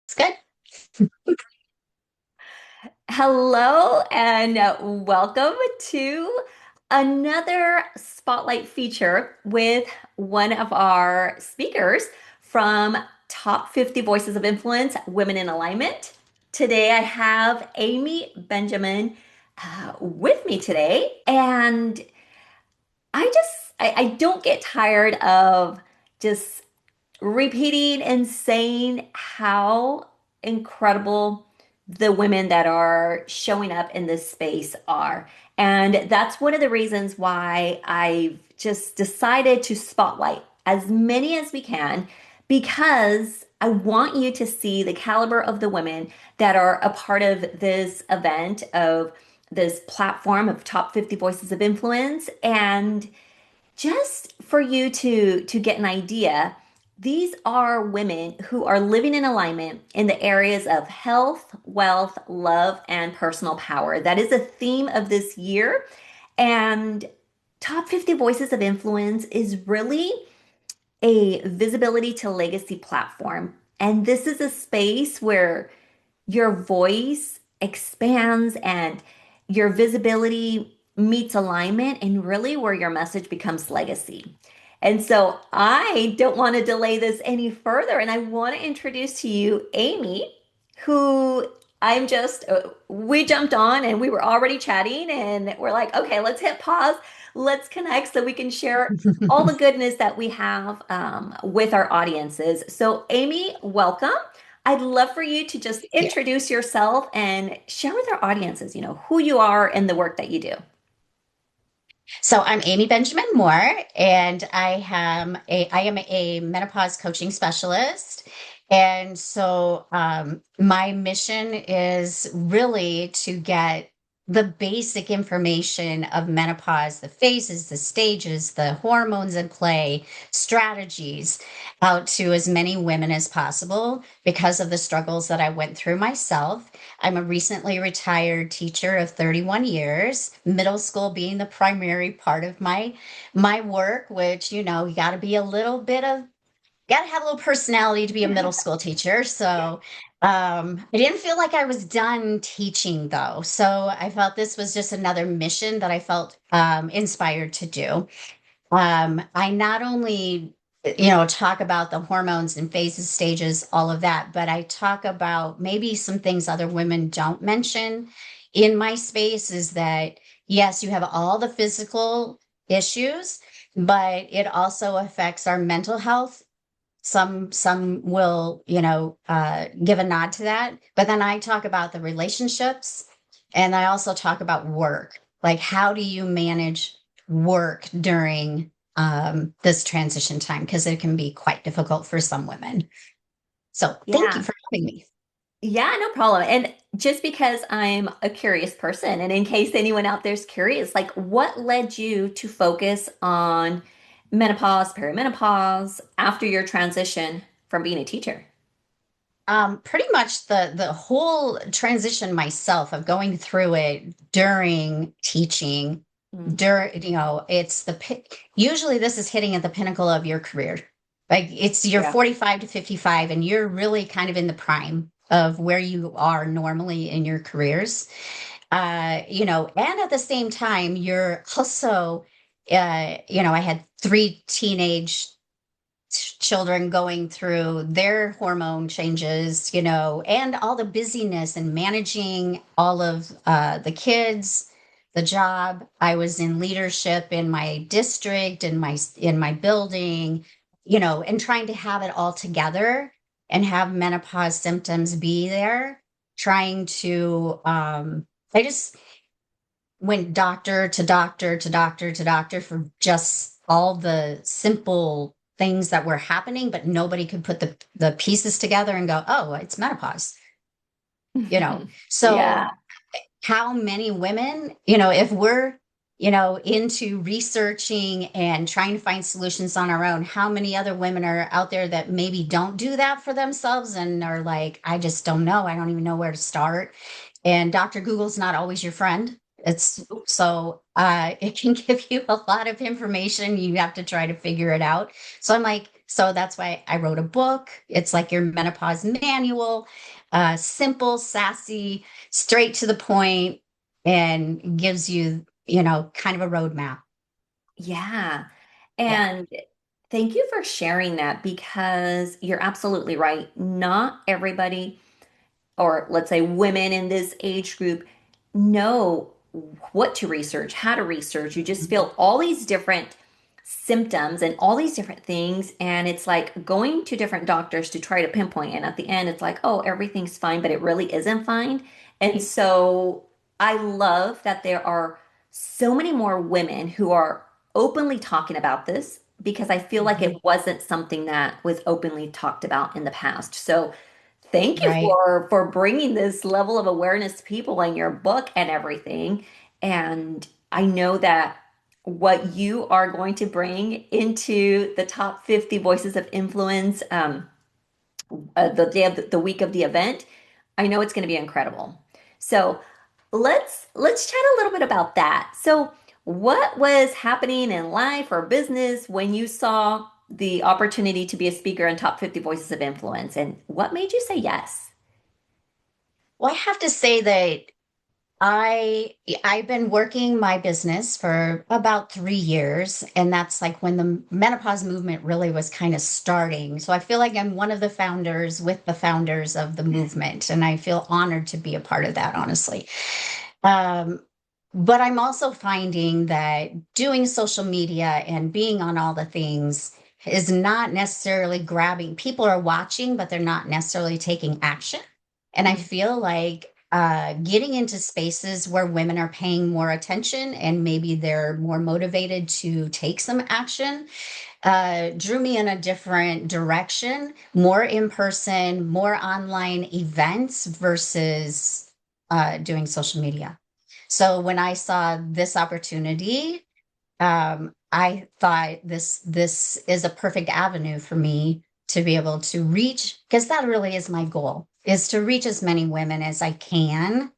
It's good. Hello and welcome to another spotlight feature with one of our speakers from Top 50 Voices of Influence, Women in Alignment. Today I have Amy Benjamin with me today, and I don't get tired of just repeating and saying how incredible the women that are showing up in this space are. And that's one of the reasons why I've just decided to spotlight as many as we can, because I want you to see the caliber of the women that are a part of this event, of this platform of Top 50 Voices of Influence. And just for you to get an idea, these are women who are living in alignment in the areas of health, wealth, love, and personal power. That is a theme of this year. And Top 50 Voices of Influence is really a visibility to legacy platform. And this is a space where your voice expands and your visibility meets alignment, and really where your message becomes legacy. And so I don't want to delay this any further. And I want to introduce to you Amy, who we jumped on and we were already chatting, and we're like, okay, let's hit pause. Let's connect so we can share all the goodness that we have with our audiences. So, Amy, welcome. I'd love for you to just Yeah. introduce yourself and share with our audiences, who you are and the work that you do. So I'm Amy Benjamin Moore, and I am a menopause coaching specialist. And my mission is really to get the basic information of menopause, the phases, the stages, the hormones in play, strategies out to as many women as possible because of the struggles that I went through myself. I'm a recently retired teacher of 31 years, middle school being the primary part of my work, which you got to be a little bit of got to have a little personality to be a middle school teacher. I didn't feel like I was done teaching though. So I felt this was just another mission that I felt inspired to do. I not only, talk about the hormones and phases, stages, all of that, but I talk about maybe some things other women don't mention in my space is that, yes, you have all the physical issues, but it also affects our mental health. Some will, give a nod to that, but then I talk about the relationships, and I also talk about work. Like, how do you manage work during this transition time? Because it can be quite difficult for some women. So, thank you Yeah. for having me. Yeah, no problem. And just because I'm a curious person, and in case anyone out there's curious, like what led you to focus on menopause, perimenopause after your transition from being a teacher? Pretty much the whole transition myself of going through it during teaching, Mm, it's usually this is hitting at the pinnacle of your career. Like it's you're yeah. 45 to 55 and you're really kind of in the prime of where you are normally in your careers. And at the same time, you're also, I had three teenage children going through their hormone changes, and all the busyness and managing all of the kids, the job. I was in leadership in my district, in my building, and trying to have it all together and have menopause symptoms be there. Trying to, I just went doctor to doctor to doctor to doctor for just all the simple things that were happening, but nobody could put the pieces together and go, oh, it's menopause, you know. Yeah. So how many women, if we're, into researching and trying to find solutions on our own, how many other women are out there that maybe don't do that for themselves and are like, I just don't know. I don't even know where to start. And Dr. Google's not always your friend. It can give you a lot of information. You have to try to figure it out. So I'm like, So that's why I wrote a book. It's like your menopause manual, simple, sassy, straight to the point, and gives you, kind of a roadmap. Yeah. Yeah. And thank you for sharing that because you're absolutely right. Not everybody, or let's say women in this age group, know what to research, how to research. You just feel all these different symptoms and all these different things. And it's like going to different doctors to try to pinpoint. And at the end, it's like, oh, everything's fine, but it really isn't fine. And so I love that there are so many more women who are openly talking about this because I feel like Mhm. it wasn't something that was openly talked about in the past. So thank you Right. for bringing this level of awareness to people in your book and everything. And I know that what you are going to bring into the top 50 voices of influence the day of the week of the event, I know it's going to be incredible. So let's chat a little bit about that. So what was happening in life or business when you saw the opportunity to be a speaker in top 50 voices of influence, and what made you say yes? Well, I have to say that I've been working my business for about 3 years, and that's like when the menopause movement really was kind of starting. So I feel like I'm one of the founders with the founders of the movement, and I feel honored to be a part of that, honestly. Um, but I'm also finding that doing social media and being on all the things is not necessarily grabbing. People are watching, but they're not necessarily taking action. And I feel like getting into spaces where women are paying more attention and maybe they're more motivated to take some action drew me in a different direction, more in person, more online events versus doing social media. So when I saw this opportunity, I thought this is a perfect avenue for me to be able to reach, because that really is my goal, is to reach as many women as I can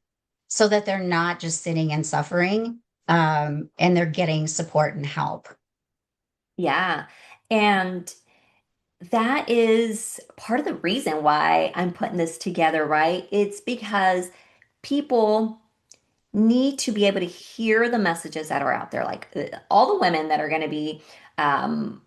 so that they're not just sitting and suffering, and they're getting support and help. Yeah. And that is part of the reason why I'm putting this together, right? It's because people need to be able to hear the messages that are out there. Like all the women that are going to be um,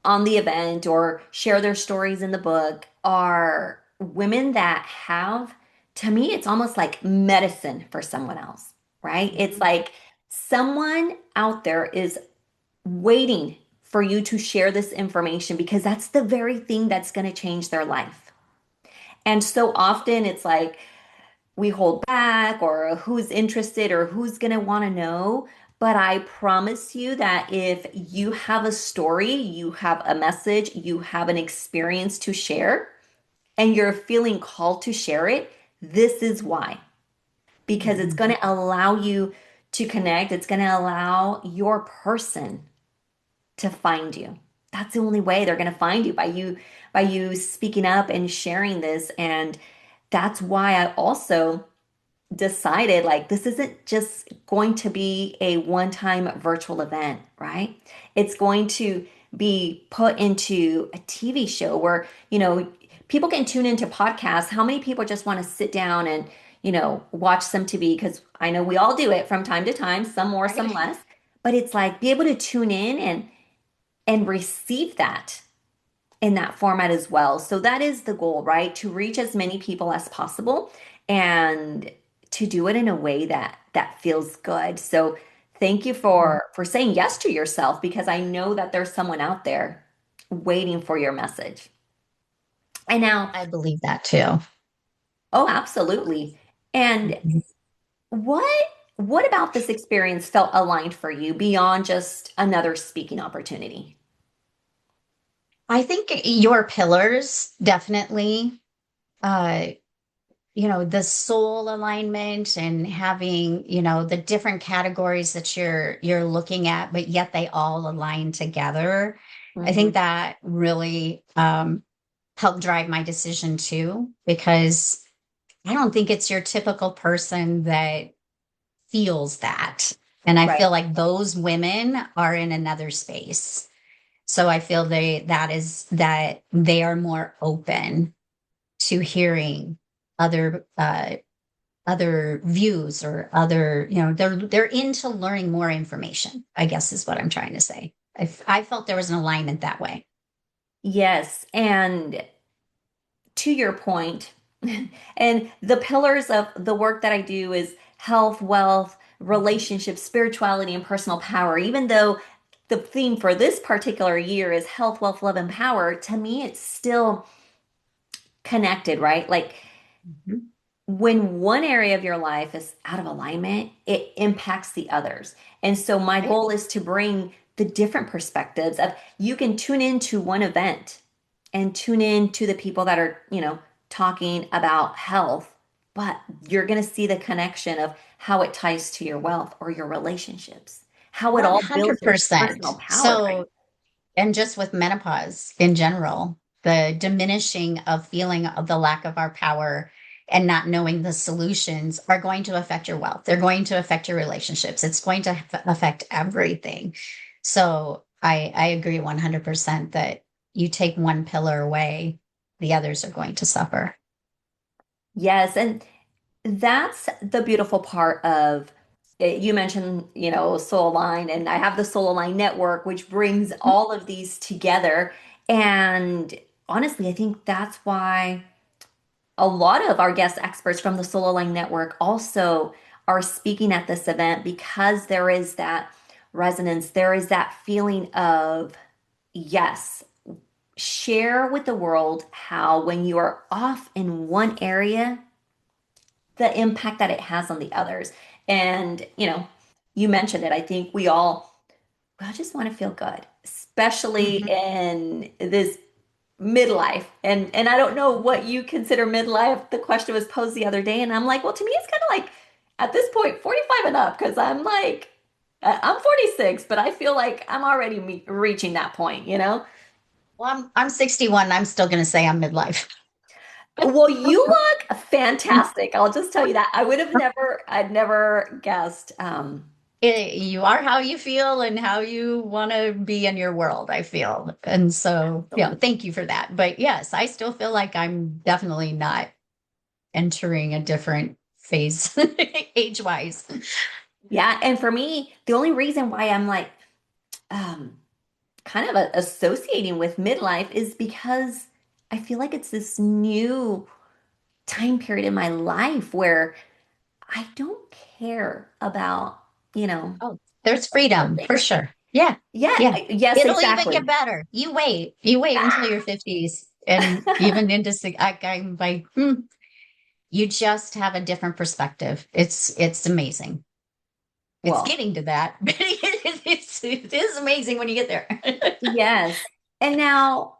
on the event or share their stories in the book are women that have, to me, it's almost like medicine for someone else, right? It's like someone out there is waiting for you to share this information because that's the very thing that's going to change their life. And so often it's like we hold back or who's interested or who's going to want to know. But I promise you that if you have a story, you have a message, you have an experience to share, and you're feeling called to share it, this is why. Because it's going Mhm. to allow you to connect, it's going to allow your person to find you. That's the only way they're going to find you, by you speaking up and sharing this. And that's why I also decided like this isn't just going to be a one-time virtual event, right? It's going to be put into a TV show where, people can tune into podcasts. How many people just want to sit down and, watch some TV? Because I know we all do it from time to time, some more, some Right. less. But it's like be able to tune in and receive that in that format as well. So that is the goal, right? To reach as many people as possible and to do it in a way that feels good. So thank you for saying yes to yourself because I know that there's someone out there waiting for your message. And now, I believe that too. oh, absolutely. And Mhm. what about this experience felt aligned for you beyond just another speaking opportunity? I think your pillars definitely, uh, the soul alignment and having, the different categories that you're looking at, but yet they all align together. I Mhm. think that really helped drive my decision too, because I don't think it's your typical person that feels that. And I Right. feel like those women are in another space. So I feel that they are more open to hearing other other views or other, they're into learning more information, I guess is what I'm trying to say. I felt there was an alignment that way. Yes, and to your point, and the pillars of the work that I do is health, wealth, relationships, spirituality, and personal power. Even though the theme for this particular year is health, wealth, love, and power, to me, it's still connected, right? Like Mhm. when one area of your life is out of alignment, it impacts the others. And so my Right. goal is to bring the different perspectives of you can tune into one event and tune in to the people that are, talking about health, but you're going to see the connection of how it ties to your wealth or your relationships, how it all builds your 100%. personal power, right? So, and just with menopause in general, the diminishing of feeling of the lack of our power and not knowing the solutions are going to affect your wealth. They're going to affect your relationships. It's going to affect everything. So I agree 100% that you take one pillar away, the others are going to suffer. Yes, and that's the beautiful part of it. You mentioned, Soul Line, and I have the Soul Line Network, which brings all of these together. And honestly, I think that's why a lot of our guest experts from the Soul Line Network also are speaking at this event because there is that resonance, there is that feeling of, yes, share with the world how when you are off in one area, the impact that it has on the others. And, you mentioned it. I think we all just want to feel good, especially Mhm. in this midlife. And I don't know what you consider midlife. The question was posed the other day, and I'm like, well, to me, it's kind of like at this point, 45 and up, because I'm like, I'm 46, but I feel like I'm already reaching that point, you know? Well, I'm 61. I'm still going to say I'm midlife. Well, you look fantastic. I'll just tell you that. I'd never guessed. You are how you feel and how you want to be in your world, I feel. And so, yeah, Absolutely. thank you for that. But yes, I still feel like I'm definitely not entering a different phase age-wise. Yeah, and for me, the only reason why I'm like um kind of associating with midlife is because I feel like it's this new time period in my life where I don't care about, you know, Oh, there's the freedom for things. sure. Yeah. Yeah, Yeah. yes, It'll even get exactly. better. You wait until your 50s and even into I'm like, you just have a different perspective. It's amazing. It's Well, getting to that, but it is amazing when you get there. yes. And now,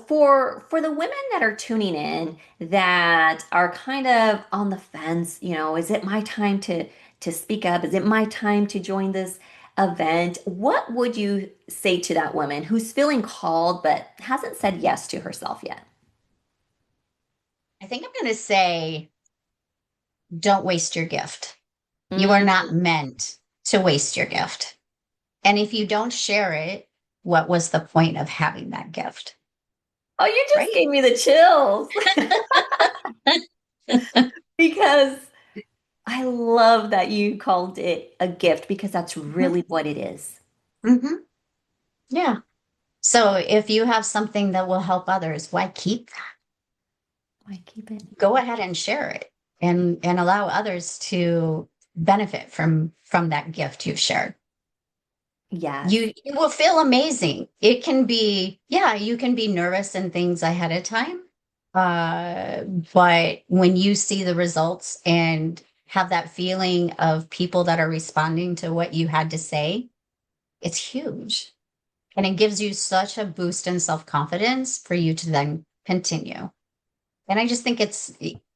for the women that are tuning in that are kind of on the fence, is it my time to speak up? Is it my time to join this event? What would you say to that woman who's feeling called but hasn't said yes to herself yet? I think I'm going to say, don't waste your gift. You are not Mm. meant to waste your gift. And if you don't share it, what was the point of having that gift? Oh, you just Right? gave me the chills because I love that you called it a gift because that's Mhm. really what it is. Mhm. Yeah. So if you have something that will help others, why keep that? I keep it. Go ahead and share it and allow others to benefit from that gift you've shared. Yes. You will feel amazing. It can be, yeah, you can be nervous and things ahead of time. Uh, but when you see the results and have that feeling of people that are responding to what you had to say, it's huge. And it gives you such a boost in self-confidence for you to then continue. And I just think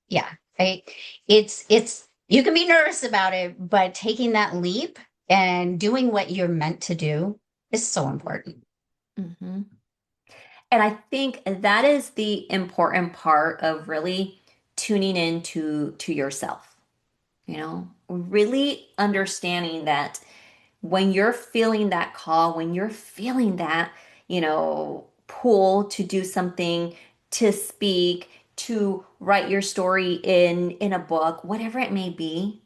yeah, I, you can be nervous about it, but taking that leap and doing what you're meant to do is so important. Hmm. And I think that is the important part of really tuning into to yourself, really understanding that when you're feeling that call, when you're feeling that, pull to do something, to speak, to write your story in a book, whatever it may be,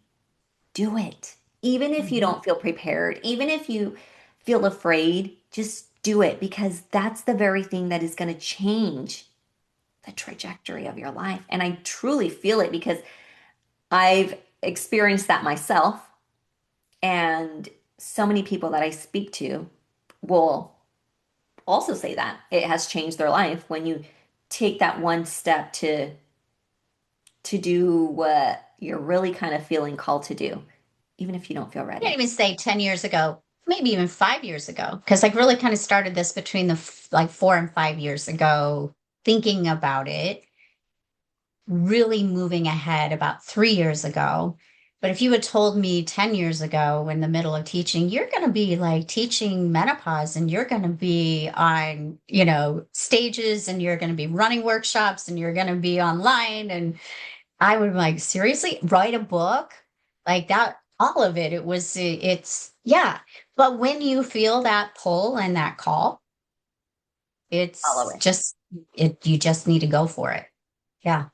do it. Even if you Mhm. don't feel prepared, even if you feel afraid, just do it because that's the very thing that is going to change the trajectory of your life. And I truly feel it because I've experienced that myself. And so many people that I speak to will also say that it has changed their life when you take that one step to do what you're really kind of feeling called to do, even if you don't feel I can't ready. even say 10 years ago, maybe even 5 years ago, because I really kind of started this between like 4 and 5 years ago, thinking about it, really moving ahead about 3 years ago. But if you had told me 10 years ago in the middle of teaching, you're going to be like teaching menopause and you're going to be on, stages and you're going to be running workshops and you're going to be online. And I would be like, seriously, write a book like that, all of it. Yeah. But when you feel that pull and that call, Follow it's it. just, you just need to go for it. Yeah.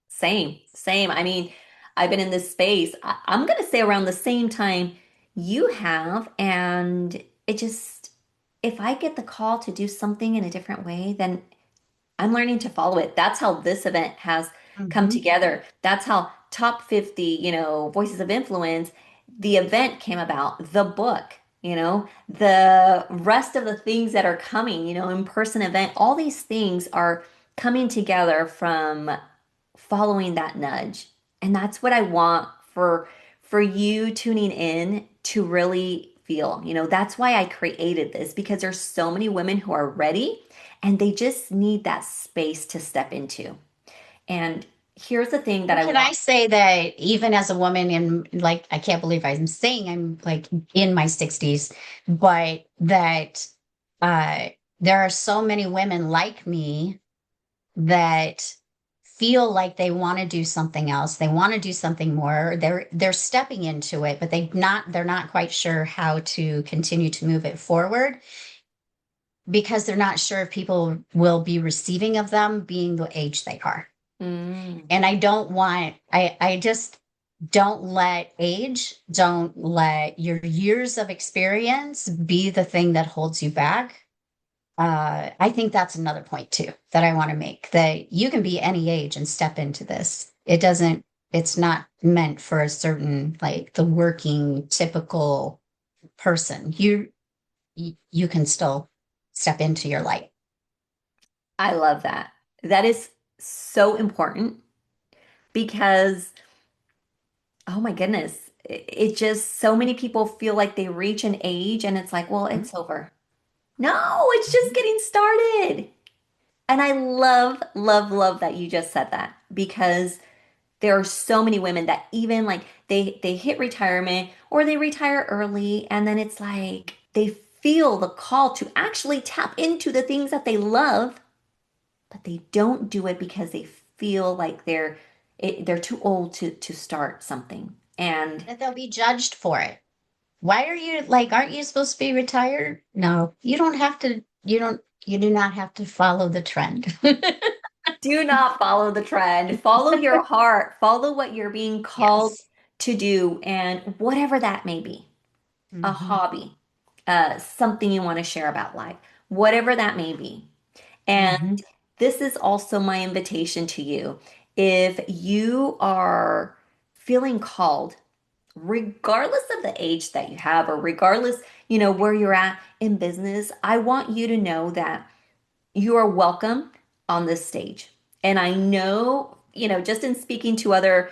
Same, same. I mean, I've been in this space, I'm going to say around the same time you have. And it just, if I get the call to do something in a different way, then I'm learning to follow it. That's how this event has come Hmm. together. That's how Top 50, Voices of Influence, the event came about, the book, the rest of the things that are coming, in-person event, all these things are coming together from following that nudge. And that's what I want for you tuning in to really feel. That's why I created this because there's so many women who are ready and they just need that space to step into. And here's the thing that And I can want. I say that even as a woman in like, I can't believe I'm saying I'm like in my 60s, but that uh, there are so many women like me that feel like they want to do something else. They want to do something more. They're stepping into it, but they're not quite sure how to continue to move it forward because they're not sure if people will be receiving of them being the age they are. Mm, And I just don't let age, don't let your years of experience be the thing that holds you back. I think that's another point too that I want to make, that you can be any age and step into this. It's not meant for a certain, like the working typical person. You can still step into your light. I love that. That is so important because, oh my goodness, it just so many people feel like they reach an age and it's like, well, it's over. No, it's just Mhm. getting started. And I love, love, love that you just said that because there are so many women that even like they hit retirement or they retire early and then it's like they feel the call to actually tap into the things that they love, but they don't do it because they feel like they're too old to start something. And That they'll be judged for it. Why are you like, aren't you supposed to be retired? No, you do not have to follow the trend. do not follow the trend. Follow your heart. Follow what you're being called Yes. to do and whatever that may be. A Hmm. hobby, something you want to share about life, whatever that may be. And Hmm. this is also my invitation to you. If you are feeling called, regardless of the age that you have, or regardless, where you're at in business, I want you to know that you are welcome on this stage. And I know, just in speaking to other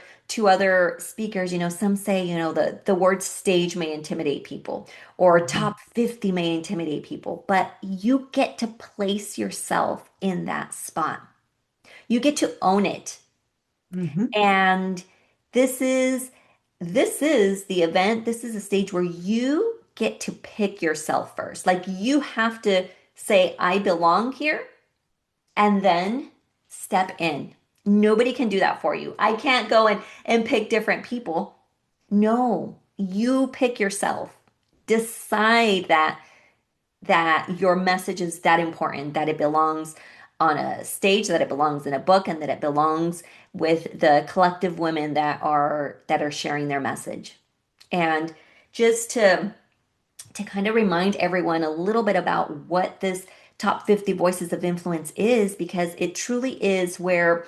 speakers, some say, the word stage may intimidate people or top 50 may intimidate people, but you get to place yourself in that spot. You get to own it. Hmm. And this is this is the event, this is a stage where you get to pick yourself first. Like you have to say, I belong here and then step in. Nobody can do that for you. I can't go and pick different people. No, you pick yourself. Decide that that your message is that important, that it belongs on a stage, that it belongs in a book, and that it belongs with the collective women that are sharing their message. And just to kind of remind everyone a little bit about what this top 50 voices of influence is, because it truly is where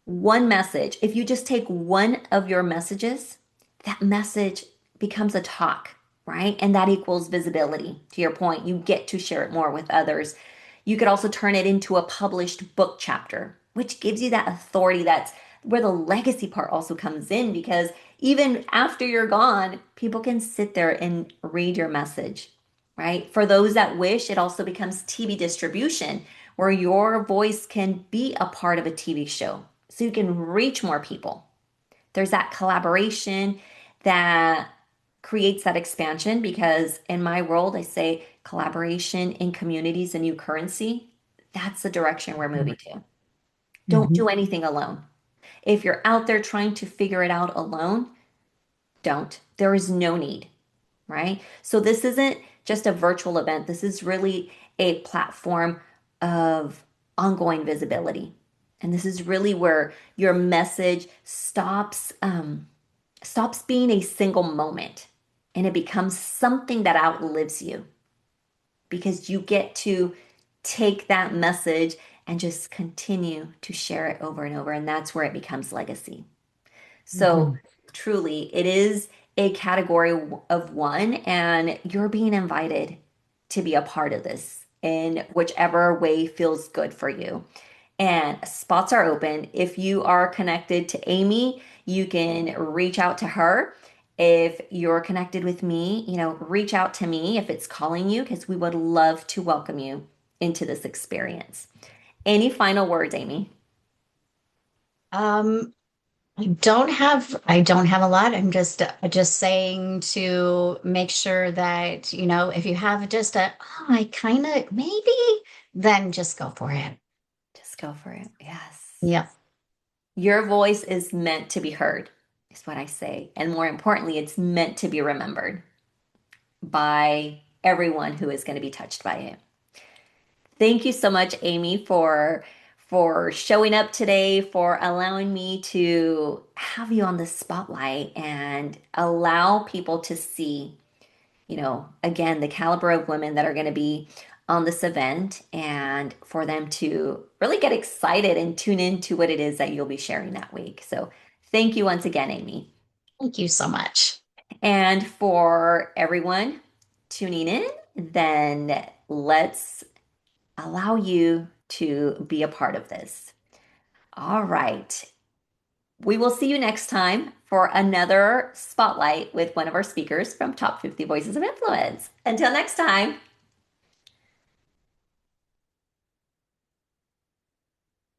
one message, if you just take one of your messages, that message becomes a talk, right? And that equals visibility. To your point, you get to share it more with others. You could also turn it into a published book chapter, which gives you that authority. That's where the legacy part also comes in, because even after you're gone, people can sit there and read your message, right? For those that wish, it also becomes TV distribution, where your voice can be a part of a TV show so you can reach more people. There's that collaboration that creates that expansion, because in my world, I say collaboration in communities, a new currency. That's the direction we're moving to. Don't Mhm. do anything alone. If you're out there trying to figure it out alone, don't. There is no need, right? So this isn't just a virtual event. This is really a platform of ongoing visibility. And this is really where your message stops being a single moment, and it becomes something that outlives you, because you get to take that message and just continue to share it over and over. And that's where it becomes legacy. So Mhm. truly, it is a category of one, and you're being invited to be a part of this in whichever way feels good for you. And spots are open. If you are connected to Amy, you can reach out to her. If you're connected with me, reach out to me if it's calling you, because we would love to welcome you into this experience. Any final words, Amy? Um, I don't have a lot. I'm just saying to make sure that, if you have just I kind of maybe, then just go for it. Just go for it. Yes. Yep. Your voice is meant to be heard, is what I say. And more importantly, it's meant to be remembered by everyone who is going to be touched by it. Thank you so much, Amy, for showing up today, for allowing me to have you on the spotlight and allow people to see, again, the caliber of women that are going to be on this event, and for them to really get excited and tune into what it is that you'll be sharing that week. So thank you once again, Amy. Thank you so much. And for everyone tuning in, then let's allow you to be a part of this. All right. We will see you next time for another spotlight with one of our speakers from Top 50 Voices of Influence. Until next time.